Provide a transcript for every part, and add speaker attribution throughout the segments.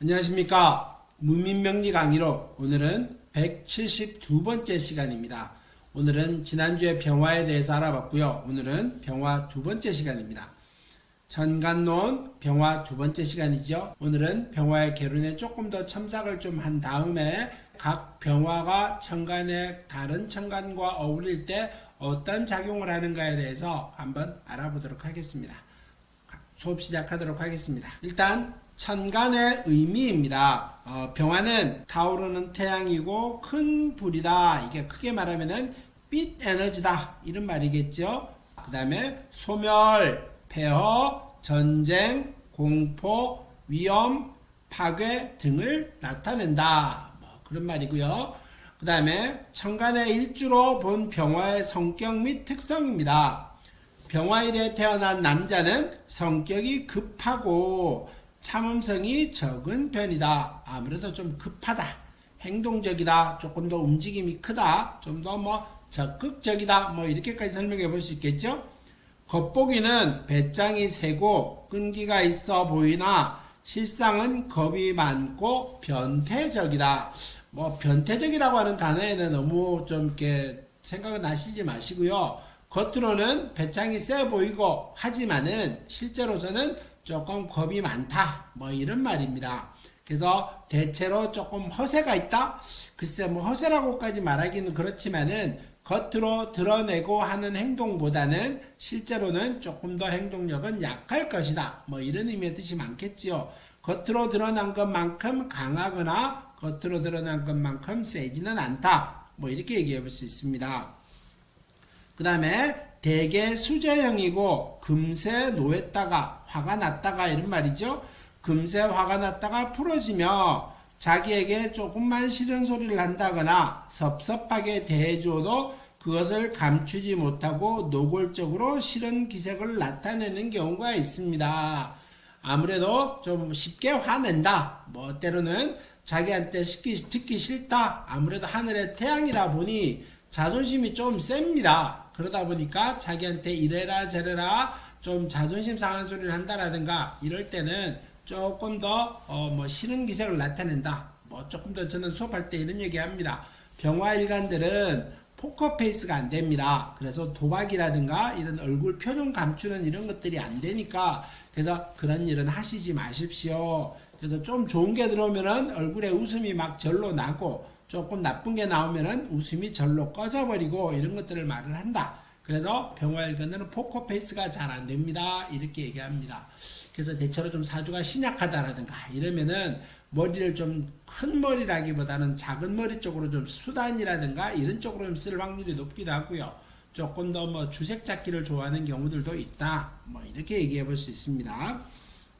Speaker 1: 안녕하십니까. 문민명리 강의로 오늘은 172번째 시간입니다. 오늘은 지난주에 병화에 대해서 알아봤고요. 오늘은 병화 두 번째 시간입니다. 천간론 병화 두 번째 시간이죠. 오늘은 병화의 개론에 조금 더 첨삭을 좀 한 다음에 각 병화가 천간에 다른 천간과 어울릴 때 어떤 작용을 하는가에 대해서 한번 알아보도록 하겠습니다. 수업 시작하도록 하겠습니다. 일단 천간의 의미입니다. 병화는 타오르는 태양이고 큰 불이다. 이게 크게 말하면은 빛 에너지다. 이런 말이겠죠. 그 다음에 소멸, 폐허, 전쟁, 공포, 위험, 파괴 등을 나타낸다. 그런 말이고요. 그 다음에 천간의 일주로 본 병화의 성격 및 특성입니다. 병화일에 태어난 남자는 성격이 급하고 참음성이 적은 편이다. 아무래도 좀 급하다. 행동적이다. 조금 더 움직임이 크다. 좀 더 적극적이다. 이렇게까지 설명해 볼 수 있겠죠? 겉보기는 배짱이 세고 끈기가 있어 보이나 실상은 겁이 많고 변태적이다. 변태적이라고 하는 단어에는 너무 좀 이렇게 생각은 하시지 마시고요. 겉으로는 배짱이 세 보이고 하지만은 실제로서는 조금 겁이 많다. 이런 말입니다. 그래서 대체로 조금 허세가 있다? 글쎄 허세라고까지 말하기는 그렇지만은 겉으로 드러내고 하는 행동보다는 실제로는 조금 더 행동력은 약할 것이다. 이런 의미의 뜻이 많겠지요. 겉으로 드러난 것만큼 강하거나 겉으로 드러난 것만큼 세지는 않다. 이렇게 얘기해 볼 수 있습니다. 그 다음에 대개 수제형이고 금세 노했다가 화가 났다가 이런 말이죠. 금세 화가 났다가 풀어지며 자기에게 조금만 싫은 소리를 한다거나 섭섭하게 대해줘도 그것을 감추지 못하고 노골적으로 싫은 기색을 나타내는 경우가 있습니다. 아무래도 좀 쉽게 화낸다. 때로는 자기한테 듣기 싫다. 아무래도 하늘의 태양이라 보니 자존심이 좀 셉니다. 그러다 보니까 자기한테 이래라 저래라 좀 자존심 상한 소리를 한다라든가 이럴 때는 조금 더 싫은 기색을 나타낸다. 조금 더 저는 수업할 때 이런 얘기 합니다. 병화일간들은 포커페이스가 안 됩니다. 그래서 도박이라든가 이런 얼굴 표정 감추는 이런 것들이 안 되니까 그래서 그런 일은 하시지 마십시오. 그래서 좀 좋은 게 들어오면은 얼굴에 웃음이 막 절로 나고 조금 나쁜 게 나오면은 웃음이 절로 꺼져버리고 이런 것들을 말을 한다. 그래서 병화일간들은 포커페이스가 잘 안 됩니다. 이렇게 얘기합니다. 그래서 대체로 좀 사주가 신약하다라든가 이러면은 머리를 좀 큰 머리라기보다는 작은 머리 쪽으로 좀 수단이라든가 이런 쪽으로 좀 쓸 확률이 높기도 하고요. 조금 더 주색 잡기를 좋아하는 경우들도 있다. 이렇게 얘기해 볼 수 있습니다.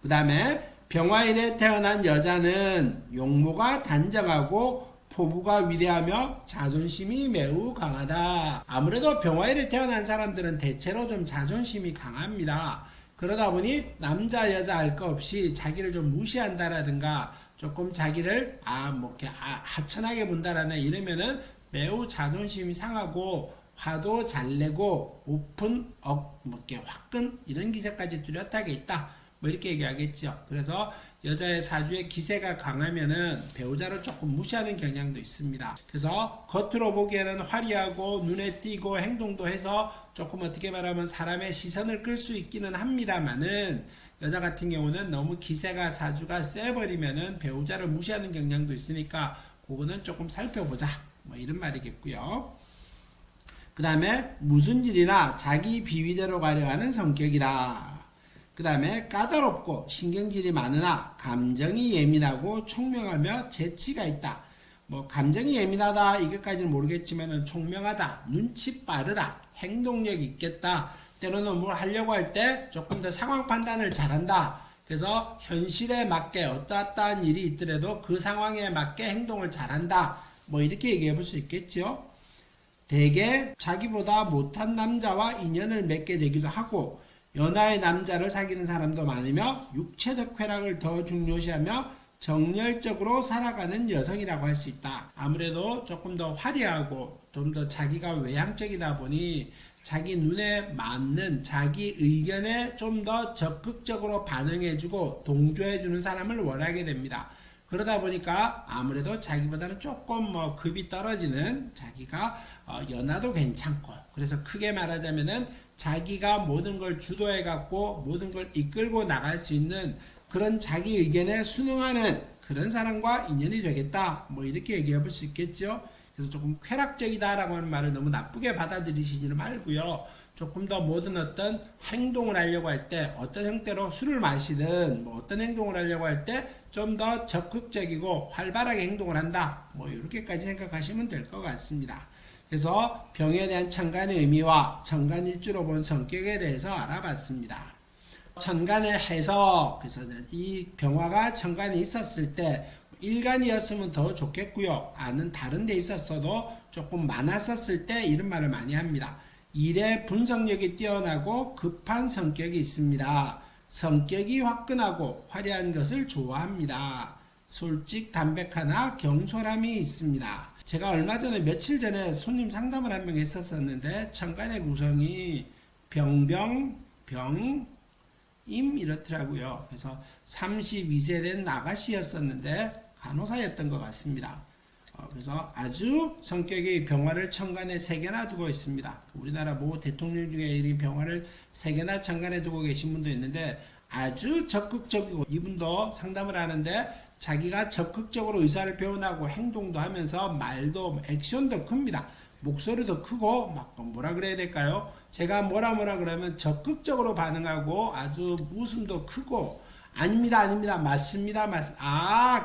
Speaker 1: 그 다음에 병화일에 태어난 여자는 용모가 단정하고 포부가 위대하며 자존심이 매우 강하다. 아무래도 병화일에 태어난 사람들은 대체로 좀 자존심이 강합니다. 그러다 보니 남자 여자 알 거 없이 자기를 좀 무시한다라든가 조금 자기를 하찮하게 본다라는 이러면은 매우 자존심이 상하고 화도 잘 내고 오픈 화끈 이런 기세까지 뚜렷하게 있다. 이렇게 얘기하겠죠. 그래서 여자의 사주의 기세가 강하면은 배우자를 조금 무시하는 경향도 있습니다. 그래서 겉으로 보기에는 화려하고 눈에 띄고 행동도 해서 조금 어떻게 말하면 사람의 시선을 끌 수 있기는 합니다만은 여자 같은 경우는 너무 기세가 사주가 세버리면은 배우자를 무시하는 경향도 있으니까 그거는 조금 살펴보자. 이런 말이겠고요. 그 다음에 무슨 일이나 자기 비위대로 가려 하는 성격이다. 그 다음에 까다롭고 신경질이 많으나 감정이 예민하고 총명하며 재치가 있다. 감정이 예민하다 이것까지는 모르겠지만 총명하다, 눈치 빠르다, 행동력 있겠다. 때로는 뭘 하려고 할 때 조금 더 상황 판단을 잘한다. 그래서 현실에 맞게 어떠한 일이 있더라도 그 상황에 맞게 행동을 잘한다. 이렇게 얘기해 볼 수 있겠죠. 대개 자기보다 못한 남자와 인연을 맺게 되기도 하고 연하의 남자를 사귀는 사람도 많으며 육체적 쾌락을 더 중요시하며 정열적으로 살아가는 여성이라고 할 수 있다. 아무래도 조금 더 화려하고 좀 더 자기가 외향적이다 보니 자기 눈에 맞는 자기 의견에 좀 더 적극적으로 반응해주고 동조해주는 사람을 원하게 됩니다. 그러다 보니까 아무래도 자기보다는 조금 뭐 급이 떨어지는 자기가 연하도 괜찮고, 그래서 크게 말하자면은 자기가 모든 걸 주도해 갖고 모든 걸 이끌고 나갈 수 있는 그런 자기 의견에 순응하는 그런 사람과 인연이 되겠다, 뭐 이렇게 얘기해 볼 수 있겠죠. 그래서 조금 쾌락적이다라고 하는 말을 너무 나쁘게 받아들이시지는 말고요. 조금 더 모든 어떤 행동을 하려고 할 때, 어떤 형태로 술을 마시든 뭐 어떤 행동을 하려고 할 때 좀 더 적극적이고 활발하게 행동을 한다, 뭐 이렇게까지 생각하시면 될 것 같습니다. 그래서 병에 대한 천간의 의미와 천간일주로 본 성격에 대해서 알아봤습니다. 천간의 해석, 그래서 이 병화가 천간에 있었을 때 일간이었으면 더 좋겠고요. 아는 다른 데 있었어도 조금 많았었을 때 이런 말을 많이 합니다. 일의 분석력이 뛰어나고 급한 성격이 있습니다. 성격이 화끈하고 화려한 것을 좋아합니다. 솔직 담백하나 경솔함이 있습니다. 제가 얼마 전에 며칠 전에 손님 상담을 한 명 했었는데 천간의 구성이 병 임 이렇더라고요. 그래서 32세 된 아가씨였었는데 간호사였던 것 같습니다. 그래서 아주 성격이 병화를 천간에 3개나 두고 있습니다. 우리나라 모 대통령 중에 이 병화를 3개나 천간에 두고 계신 분도 있는데 아주 적극적이고, 이분도 상담을 하는데 자기가 적극적으로 의사를 표현하고 행동도 하면서 말도 액션도 큽니다. 목소리도 크고 막 뭐라 그래야 될까요? 제가 뭐라 그러면 적극적으로 반응하고 아주 웃음도 크고 아닙니다 맞습니다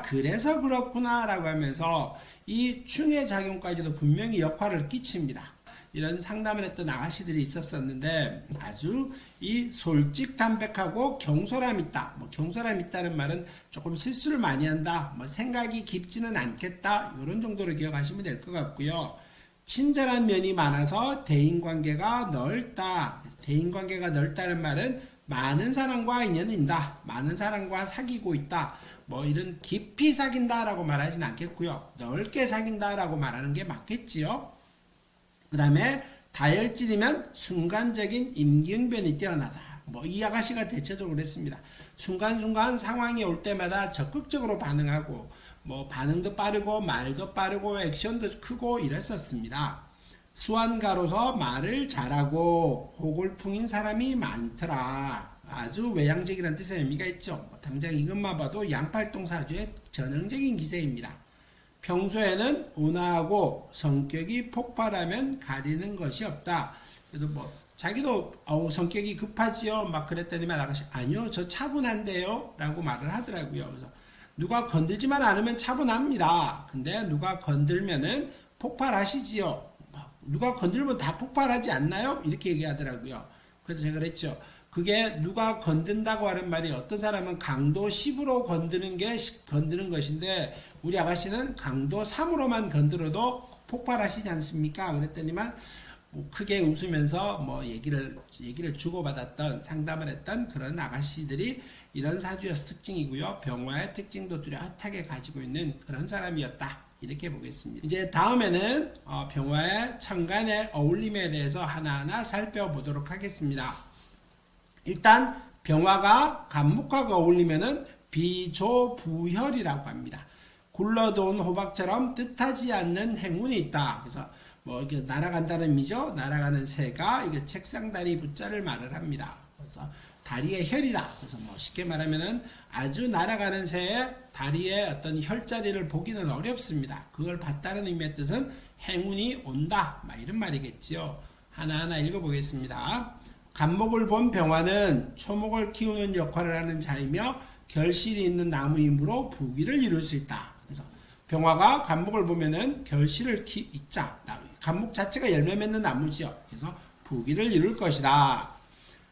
Speaker 1: 그래서 그렇구나 라고 하면서 이 충의 작용까지도 분명히 역할을 끼칩니다. 이런 상담을 했던 아가씨들이 있었었는데 아주 이 솔직 담백하고 경솔함 있다. 뭐 경솔함 있다는 말은 조금 실수를 많이 한다, 뭐 생각이 깊지는 않겠다, 이런 정도로 기억하시면 될 것 같고요. 친절한 면이 많아서 대인관계가 넓다. 대인관계가 넓다는 말은 많은 사람과 인연이 있다, 많은 사람과 사귀고 있다, 뭐 이런 깊이 사귄다라고 말하진 않겠고요. 넓게 사귄다라고 말하는 게 맞겠지요. 그 다음에 다혈질이면 순간적인 임기응변이 뛰어나다. 뭐 이 아가씨가 대체적으로 그랬습니다. 순간순간 상황이 올 때마다 적극적으로 반응하고 뭐 반응도 빠르고 말도 빠르고 액션도 크고 이랬었습니다. 수완가로서 말을 잘하고 호골풍인 사람이 많더라. 아주 외향적이라는 뜻의 의미가 있죠. 당장 이것만 봐도 양팔동사주의 전형적인 기세입니다. 평소에는 온화하고 성격이 폭발하면 가리는 것이 없다. 그래서 뭐 자기도 성격이 급하지요 막 그랬더니만 아가씨 아니요 저 차분한데요 라고 말을 하더라고요. 그래서 누가 건들지만 않으면 차분합니다. 근데 누가 건들면은 폭발하시지요. 누가 건들면 다 폭발하지 않나요? 이렇게 얘기하더라고요. 그래서 제가 그랬죠. 그게 누가 건든다고 하는 말이 어떤 사람은 강도 10으로 건드는 것인데 우리 아가씨는 강도 3으로만 건드려도 폭발하시지 않습니까? 그랬더니만 뭐 크게 웃으면서 뭐 얘기를 주고받았던 상담을 했던 그런 아가씨들이 이런 사주의 특징이고요. 병화의 특징도 뚜렷하게 가지고 있는 그런 사람이었다. 이렇게 보겠습니다. 이제 다음에는 병화의 천간의 어울림에 대해서 하나하나 살펴보도록 하겠습니다. 일단 병화가 간목하고 어울리면은 비조부혈이라고 합니다. 굴러도온 호박처럼 뜻하지 않는 행운이 있다. 그래서 뭐 이게 날아간다는 의미죠. 날아가는 새가 이게 책상 다리 붙자를 말을 합니다. 그래서 다리의 혈이다. 그래서 뭐 쉽게 말하면은 아주 날아가는 새의 다리의 어떤 혈자리를 보기는 어렵습니다. 그걸 봤다는 의미의 뜻은 행운이 온다. 막 이런 말이겠지요. 하나하나 읽어보겠습니다. 간목을 본 병화는 초목을 키우는 역할을 하는 자이며 결실이 있는 나무이므로 부귀를 이룰 수 있다. 그래서 병화가 간목을 보면은 결실을 있자. 간목 자체가 열매 맺는 나무지요. 그래서 부귀를 이룰 것이다.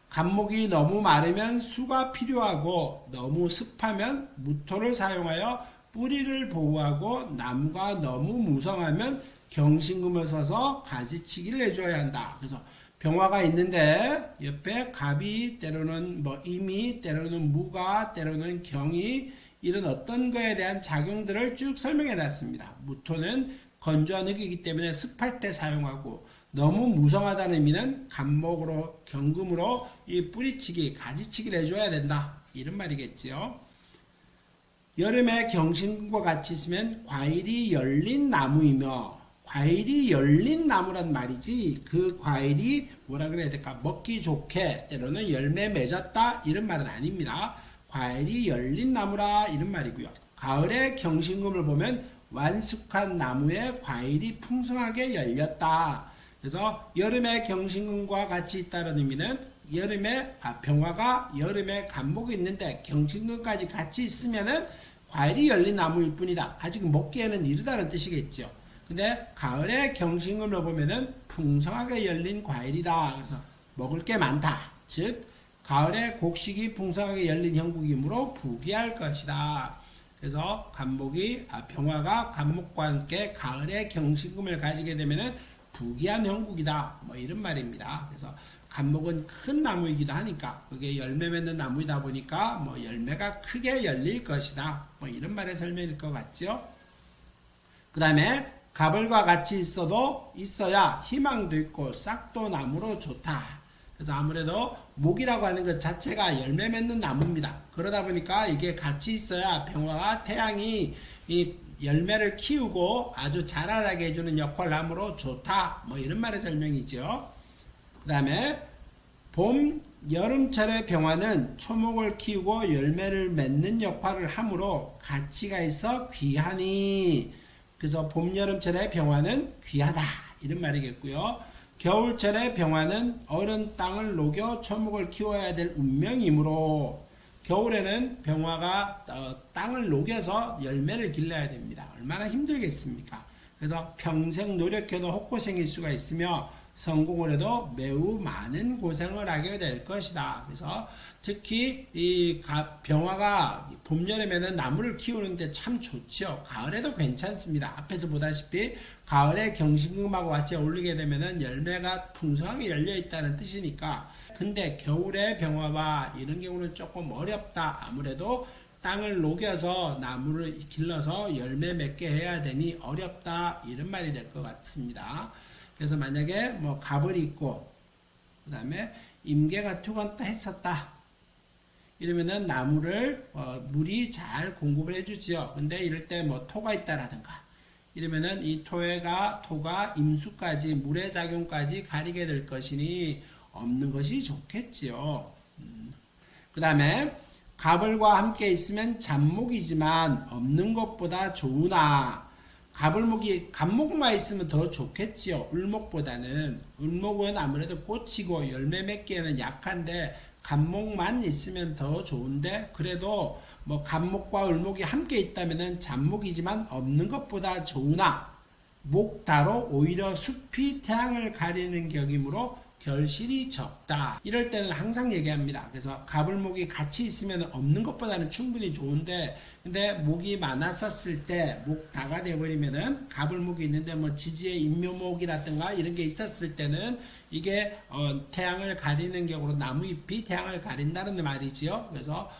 Speaker 1: 간목이 너무 마르면 수가 필요하고 너무 습하면 무토를 사용하여 뿌리를 보호하고 나무가 너무 무성하면 경신금을 써서 가지치기를 해줘야 한다. 그래서 병화가 있는데 옆에 갑이 때로는 뭐 임이 때로는 무가 때로는 경이 이런 어떤 거에 대한 작용들을 쭉 설명해 놨습니다. 무토는 건조한 흙이기 때문에 습할 때 사용하고 너무 무성하다는 의미는 간목으로 경금으로 이 뿌리치기 가지치기를 해줘야 된다 이런 말이겠지요. 여름에 경신금과 같이 있으면 과일이 열린 나무이며, 과일이 열린 나무란 말이지 그 과일이 뭐라 그래야 될까, 먹기 좋게 때로는 열매 맺었다 이런 말은 아닙니다. 과일이 열린 나무라 이런 말이고요. 가을에 경신금을 보면 완숙한 나무에 과일이 풍성하게 열렸다. 그래서 여름에 경신금과 같이 있다는 의미는 여름에 병화가 여름에 간목이 있는데 경신금까지 같이 있으면은 과일이 열린 나무일 뿐이다. 아직 먹기에는 이르다는 뜻이겠죠. 근데 가을에 경신금을 보면은 풍성하게 열린 과일이다. 그래서 먹을 게 많다. 즉 가을에 곡식이 풍성하게 열린 형국이므로 부귀할 것이다. 그래서 병화가 간목과 함께 가을에 경신금을 가지게 되면은 부귀한 형국이다. 뭐 이런 말입니다. 그래서 간목은 큰 나무이기도 하니까 그게 열매 맺는 나무이다 보니까 뭐 열매가 크게 열릴 것이다. 뭐 이런 말의 설명일 것 같죠. 그 다음에 가벌과 같이 있어야 희망도 있고 싹도 나무로 좋다. 그래서 아무래도 목이라고 하는 것 자체가 열매 맺는 나무입니다. 그러다 보니까 이게 같이 있어야 병화와 태양이 이 열매를 키우고 아주 자라나게 해주는 역할을 하므로 좋다. 뭐 이런 말의 설명이죠. 그 다음에 봄, 여름철의 병화는 초목을 키우고 열매를 맺는 역할을 하므로 가치가 있어 귀하니. 그래서 봄, 여름철의 병화는 귀하다. 이런 말이겠고요. 겨울철의 병화는 어른 땅을 녹여 초목을 키워야 될 운명이므로 겨울에는 병화가 땅을 녹여서 열매를 길러야 됩니다. 얼마나 힘들겠습니까? 그래서 평생 노력해도 헛고생일 수가 있으며 성공을 해도 매우 많은 고생을 하게 될 것이다. 그래서 특히 이 병화가 봄, 여름에는 나무를 키우는데 참 좋죠. 가을에도 괜찮습니다. 앞에서 보다시피 가을에 경신금하고 같이 어울리게 되면은 열매가 풍성하게 열려 있다는 뜻이니까. 근데 겨울에 병화와 이런 경우는 조금 어렵다. 아무래도 땅을 녹여서 나무를 길러서 열매 맺게 해야 되니 어렵다. 이런 말이 될 것 같습니다. 그래서 만약에 뭐 갑을 있고 그 다음에 임계가 투건다 했었다. 이러면은 나무를 물이 잘 공급을 해주지요. 근데 이럴 때 뭐 토가 있다라든가 이러면은 이 토가 임수까지 물의 작용까지 가리게 될 것이니 없는 것이 좋겠지요. 그 다음에 가벌과 함께 있으면 잡목이지만 없는 것보다 좋으나 간목만 있으면 더 좋겠지요. 울목보다는. 울목은 아무래도 꽃이고 열매 맺기에는 약한데 간목만 있으면 더 좋은데 그래도 뭐 간목과 울목이 함께 있다면은 잡목이지만 없는 것보다 좋으나 목다로 오히려 숲이 태양을 가리는 격이므로 결실이 적다. 이럴 때는 항상 얘기합니다. 그래서 가불목이 같이 있으면 없는 것보다는 충분히 좋은데 근데 목이 많았었을 때 목다가 돼버리면은 가불목이 있는데 뭐 지지의 인묘목이라든가 이런 게 있었을 때는 이게 태양을 가리는 격으로 나무잎이 태양을 가린다는 말이지요. 그래서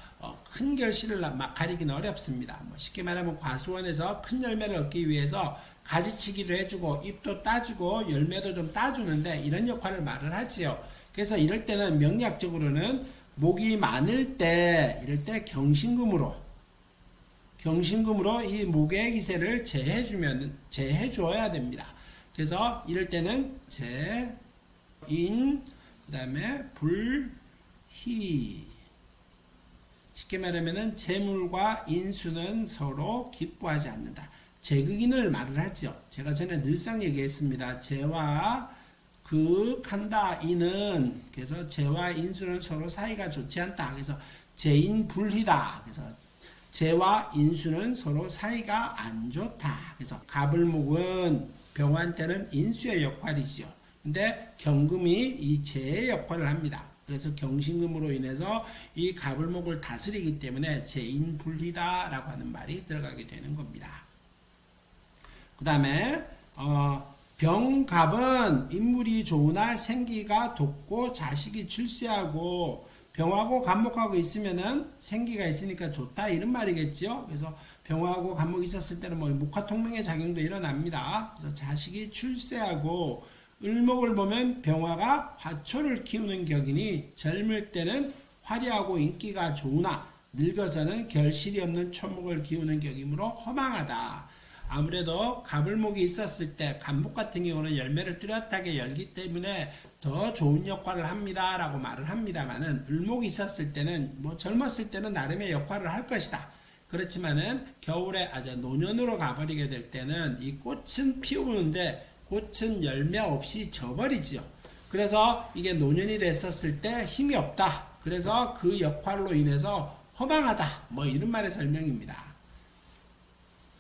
Speaker 1: 큰 결실을 막 가리기는 어렵습니다. 뭐 쉽게 말하면 과수원에서 큰 열매를 얻기 위해서 가지치기도 해주고 잎도 따주고 열매도 좀 따주는데 이런 역할을 말을 하지요. 그래서 이럴 때는 명리학적으로는 목이 많을 때 이럴 때 경신금으로 이 목의 기세를 제해줘야 됩니다. 그래서 이럴 때는 그 다음에 불희. 쉽게 말하면은 재물과 인수는 서로 기뻐하지 않는다. 재극인을 말을 하죠. 제가 전에 늘상 얘기했습니다. 재와 극한다 인은 그래서 재와 인수는 서로 사이가 좋지 않다. 그래서 재인불희다. 그래서 재와 인수는 서로 사이가 안 좋다. 그래서 가불목은 병화한테는 인수의 역할이죠. 근데 경금이 이 재의 역할을 합니다. 그래서 경신금으로 인해서 이 가불목을 다스리기 때문에 재인불희다라고 하는 말이 들어가게 되는 겁니다. 그 다음에 병갑은 인물이 좋으나 생기가 돋고 자식이 출세하고 병하고 간목하고 있으면은 생기가 있으니까 좋다 이런 말이겠죠. 그래서 병하고 간목이 있었을 때는 뭐 목화통명의 작용도 일어납니다. 그래서 자식이 출세하고 을목을 보면 병화가 화초를 키우는 격이니 젊을 때는 화려하고 인기가 좋으나 늙어서는 결실이 없는 초목을 기우는 격이므로 허망하다. 아무래도 가불목이 있었을 때 갑목 같은 경우는 열매를 뚜렷하게 열기 때문에 더 좋은 역할을 합니다 라고 말을 합니다만은 을목이 있었을 때는 뭐 젊었을 때는 나름의 역할을 할 것이다. 그렇지만은 겨울에 아주 노년으로 가버리게 될 때는 이 꽃은 피우는데 꽃은 열매 없이 져버리지요. 그래서 이게 노년이 됐었을 때 힘이 없다. 그래서 그 역할로 인해서 허망하다. 뭐 이런 말의 설명입니다.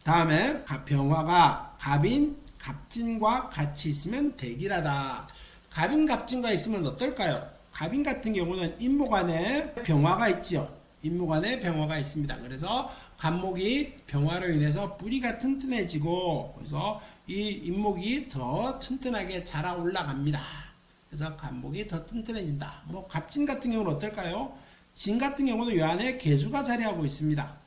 Speaker 1: 다음에 병화가 갑인, 갑진과 같이 있으면 대길하다. 갑인, 갑진과 있으면 어떨까요? 갑인 같은 경우는 인목 안에 병화가 있죠. 인목 안에 병화가 있습니다. 그래서 갑목이 병화로 인해서 뿌리가 튼튼해지고 그래서 이 인목이 더 튼튼하게 자라 올라갑니다. 그래서 갑목이 더 튼튼해진다. 뭐 갑진 같은 경우는 어떨까요? 진 같은 경우는 요 안에 개수가 자리하고 있습니다.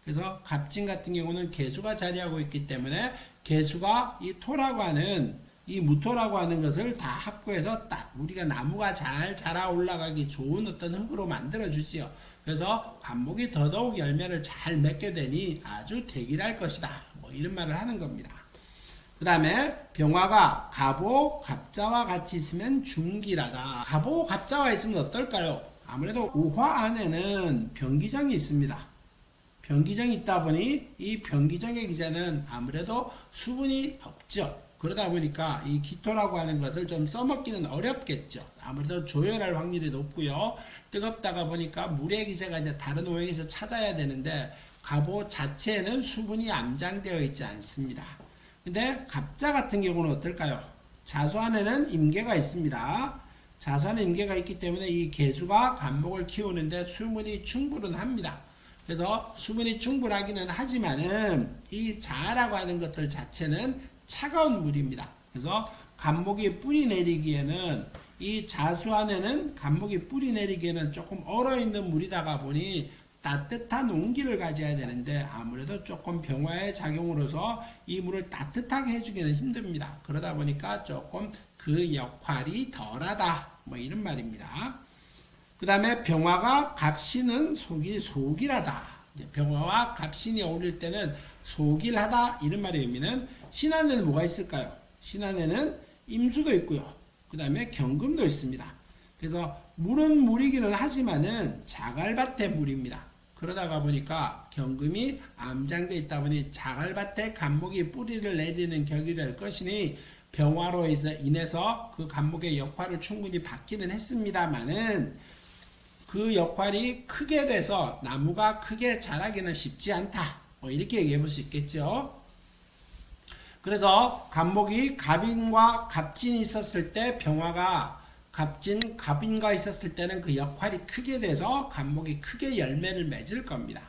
Speaker 1: 그래서 갑진 같은 경우는 개수가 자리하고 있기 때문에 개수가 이 토라고 하는 이 무토라고 하는 것을 다 합고해서 딱 우리가 나무가 잘 자라 올라가기 좋은 어떤 흙으로 만들어 주지요. 그래서 갑목이 더더욱 열매를 잘 맺게 되니 아주 대길할 것이다. 뭐 이런 말을 하는 겁니다. 그 다음에 병화가 갑오, 갑자와 같이 있으면 중길하다. 갑오, 갑자와 있으면 어떨까요? 아무래도 오화 안에는 병기정이 있습니다. 병기정이 있다 보니 이 병기정의 기제는 아무래도 수분이 없죠. 그러다 보니까 이 기토라고 하는 것을 좀 써먹기는 어렵겠죠. 아무래도 조열할 확률이 높고요. 뜨겁다가 보니까 물의 기세가 이제 다른 오행에서 찾아야 되는데 갑오 자체에는 수분이 암장되어 있지 않습니다. 근데 갑자 같은 경우는 어떨까요? 자수 안에는 임계가 있습니다. 자수 안에 임계가 있기 때문에 이 개수가 갑목을 키우는데 수분이 충분합니다. 그래서 수분이 충분하기는 하지만은 이 자라고 하는 것들 자체는 차가운 물입니다. 그래서 갑목이 뿌리 내리기에는 이 자수 안에는 갑목이 뿌리 내리기에는 조금 얼어있는 물이다가 보니 따뜻한 온기를 가져야 되는데 아무래도 조금 병화의 작용으로서 이 물을 따뜻하게 해주기는 힘듭니다. 그러다 보니까 조금 그 역할이 덜하다. 뭐 이런 말입니다. 그 다음에 병화가 갑신은 소길하다. 병화와 갑신이 어울릴 때는 소길하다 이런 말의 의미는 신안에는 뭐가 있을까요? 신안에는 임수도 있고요. 그 다음에 경금도 있습니다. 그래서 물은 물이기는 하지만은 자갈밭의 물입니다. 그러다가 보니까 경금이 암장되어 있다 보니 자갈밭에 갑목이 뿌리를 내리는 격이 될 것이니 병화로 인해서 그 갑목의 역할을 충분히 받기는 했습니다만은 그 역할이 크게 돼서 나무가 크게 자라기는 쉽지 않다. 뭐 이렇게 얘기해 볼 수 있겠죠. 그래서 갑목이 갑인과 갑진이 있었을 때 병화가 갑진, 갑인과 있었을 때는 그 역할이 크게 돼서 갑목이 크게 열매를 맺을 겁니다.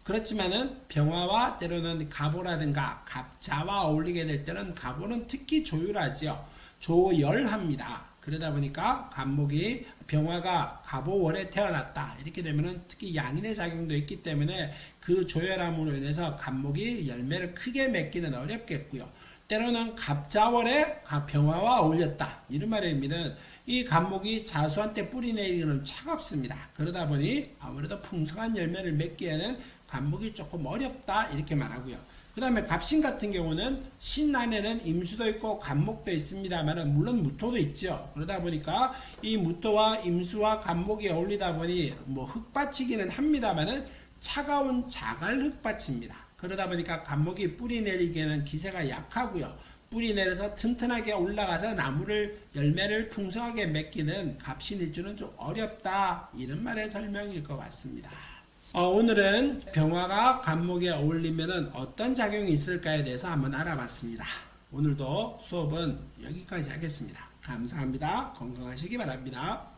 Speaker 1: 그렇지만은 병화와 때로는 갑오라든가 갑자와 어울리게 될 때는 갑오는 특히 조율하지요. 조열합니다. 그러다 보니까 갑목이 병화가 갑오월에 태어났다 이렇게 되면은 특히 양인의 작용도 있기 때문에 그 조열함으로 인해서 갑목이 열매를 크게 맺기는 어렵겠고요. 때로는 갑자월에 병화와 어울렸다 이런 말의 의미는 이 갑목이 자수한테 뿌리 내리기는 차갑습니다. 그러다 보니 아무래도 풍성한 열매를 맺기에는 갑목이 조금 어렵다 이렇게 말하고요. 그 다음에 갑신 같은 경우는 신 안에는 임수도 있고 갑목도 있습니다만 물론 무토도 있죠. 그러다 보니까 이 무토와 임수와 갑목이 어울리다 보니 뭐 흙밭이기는 합니다만은 차가운 자갈 흙밭입니다. 그러다 보니까 갑목이 뿌리 내리기에는 기세가 약하고요. 뿌리 내려서 튼튼하게 올라가서 나무를 열매를 풍성하게 맺기는 갑신일주는 좀 어렵다 이런 말의 설명일 것 같습니다. 오늘은 병화가 갑목에 어울리면 어떤 작용이 있을까에 대해서 한번 알아봤습니다. 오늘도 수업은 여기까지 하겠습니다. 감사합니다. 건강하시기 바랍니다.